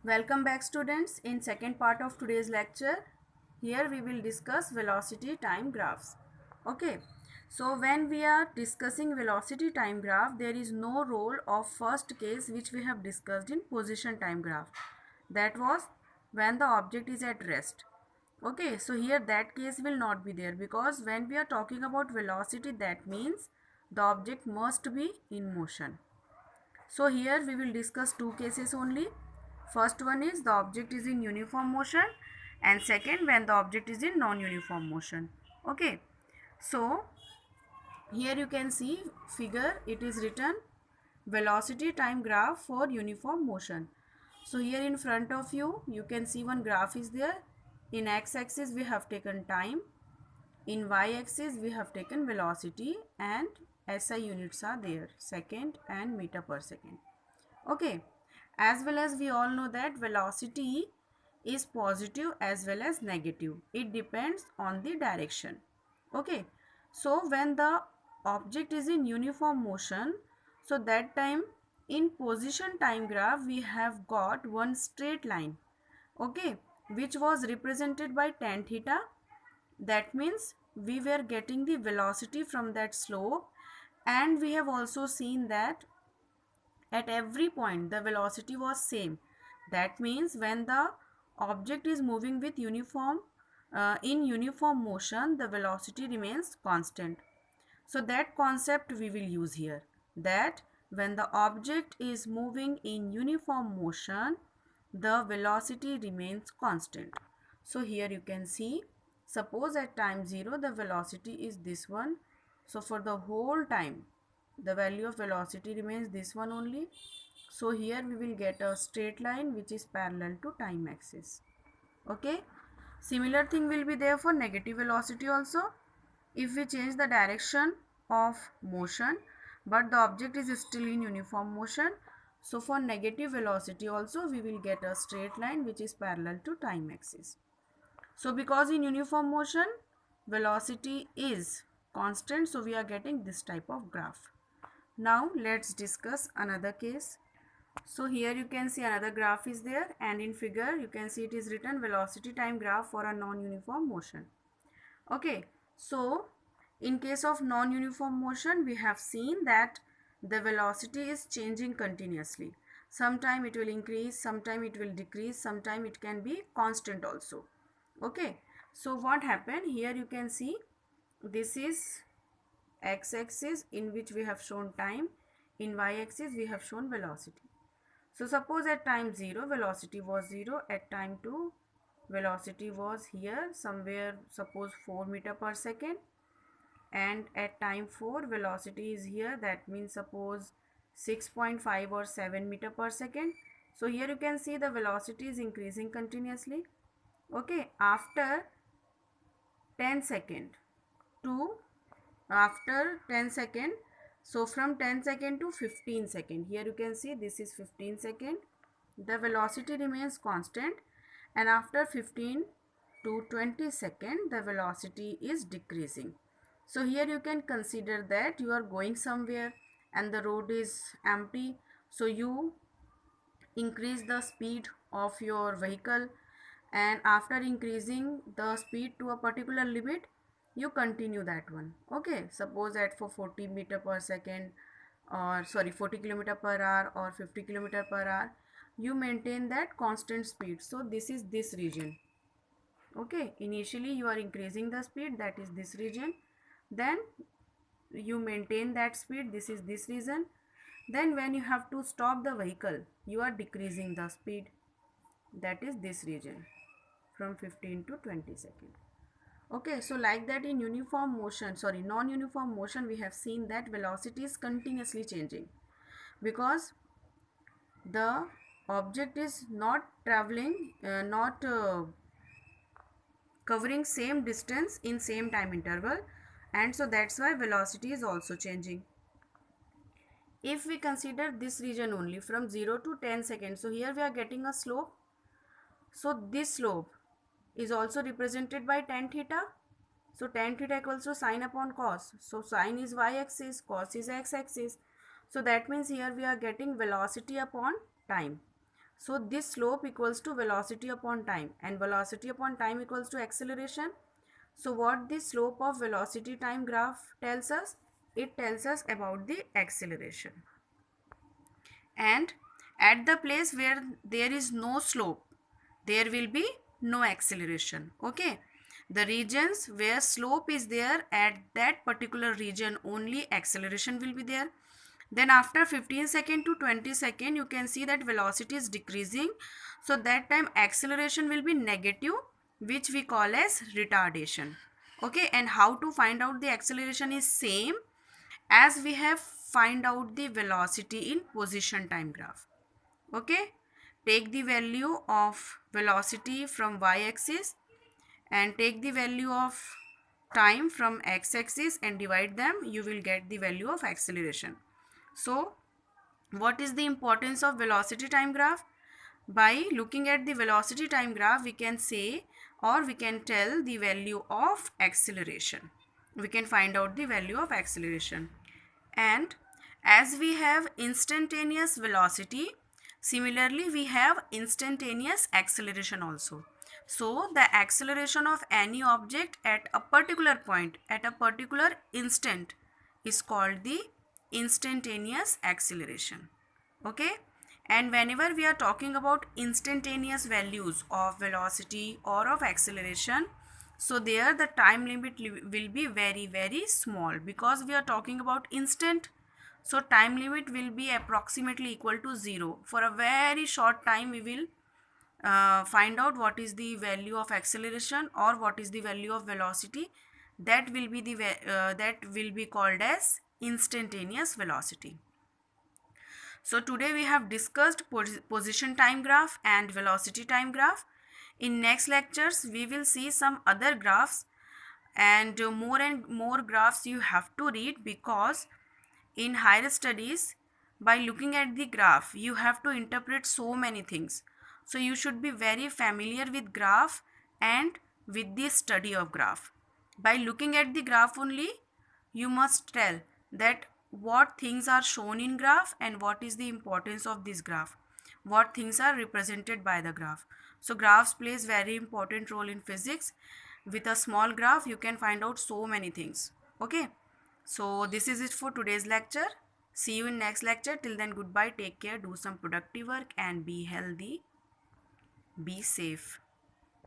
Welcome back students. In second part of today's lecture, here we will discuss velocity time graphs. Okay. So when we are discussing velocity time graph, there is no role of first case which we have discussed in position time graph. That was when the object is at rest. Okay, so here that case will not be there because when we are talking about velocity, that means the object must be in motion. So here we will discuss two cases only. First one is the object is in uniform motion, and second when the object is in non-uniform motion. Okay. So here you can see figure, it is written velocity time graph for uniform motion. So here in front of you, you can see one graph is there. In x-axis we have taken time, in y-axis we have taken velocity, and SI units are there, second and meter per second. Okay, as well as we all know that velocity is positive as well as negative. It depends on the direction. Okay, so when the object is in uniform motion, so that time in position time graph we have got one straight line. Okay, which was represented by tan theta. That means we were getting the velocity from that slope, and we have also seen that at every point the velocity was same. That means when the object is moving with in uniform motion, the velocity remains constant. So that concept we will use here, that when the object is moving in uniform motion, the velocity remains constant. So here you can see, suppose at time 0 the velocity is this one. So for the whole time the value of velocity remains this one only. So here we will get a straight line which is parallel to time axis. Okay. Similar thing will be there for negative velocity also. If we change the direction of motion but the object is still in uniform motion, so for negative velocity also we will get a straight line which is parallel to time axis. So because in uniform motion velocity is constant, so we are getting this type of graph. Now let's discuss another case. So here you can see another graph is there, and in figure you can see it is written velocity time graph for a non-uniform motion. Okay, so in case of non-uniform motion we have seen that the velocity is changing continuously. Sometime it will increase, sometime it will decrease, sometime it can be constant also. Okay, so what happened here, you can see this is x-axis in which we have shown time, in y-axis we have shown velocity. So suppose at time 0 velocity was 0, at time 2 velocity was here somewhere, suppose 4 meter per second, and at time 4 velocity is here, that means suppose 6.5 or 7 meter per second. So here you can see the velocity is increasing continuously. Okay, after 10 second to after 10 second, so from 10 second to 15 second, here you can see this is 15 second, the velocity remains constant, and after 15 to 20 second the velocity is decreasing. So here you can consider that you are going somewhere and the road is empty, so you increase the speed of your vehicle, and after increasing the speed to a particular limit you continue that one. Okay, suppose at for 40 meter per second, or sorry 40 kilometer per hour or 50 kilometer per hour, you maintain that constant speed. So this is this region. Okay, initially you are increasing the speed, that is this region, then you maintain that speed, this is this region, then when you have to stop the vehicle you are decreasing the speed, that is this region, from 15 to 20 seconds. Okay, so like that in uniform motion, sorry non-uniform motion, we have seen that velocity is continuously changing because the object is not traveling, not covering same distance in same time interval, and so that's why velocity is also changing. If we consider this region only from 0 to 10 seconds, so here we are getting a slope, so this slope is also represented by tan theta. So tan theta equals to sine upon cos. So sine is y-axis, cos is x-axis. So that means here we are getting velocity upon time. So this slope equals to velocity upon time, and velocity upon time equals to acceleration. So what the slope of velocity time graph tells us? It tells us about the acceleration. And at the place where there is no slope, there will be no acceleration. Okay, the regions where slope is there, at that particular region only acceleration will be there. Then after 15 second to 20 second, you can see that velocity is decreasing, so that time acceleration will be negative, which we call as retardation. Okay, and how to find out the acceleration is same as we have find out the velocity in position time graph. Okay, take the value of velocity from y-axis and take the value of time from x-axis and divide them, you will get the value of acceleration. So what is the importance of velocity time graph? By looking at the velocity time graph, we can say, or we can tell the value of acceleration. We can find out the value of acceleration. And as we have instantaneous velocity, similarly we have instantaneous acceleration also. So the acceleration of any object at a particular point, at a particular instant, is called the instantaneous acceleration. Okay, and whenever we are talking about instantaneous values of velocity or of acceleration, so there the time limit will be very small, because we are talking about instant. So time limit will be approximately equal to 0. For a very short time we will find out what is the value of acceleration or what is the value of velocity. That will be called as instantaneous velocity. So today we have discussed position time graph and velocity time graph. In next lectures we will see some other graphs, and more graphs you have to read, because in higher studies, by looking at the graph you have to interpret so many things. So you should be very familiar with graph and with the study of graph. By looking at the graph only, you must tell that what things are shown in graph and what is the importance of this graph, what things are represented by the graph. So graphs plays very important role in physics. With a small graph you can find out so many things. Okay, so this is it for today's lecture. See you in next lecture. Till then, goodbye, take care, do some productive work and be healthy, be safe.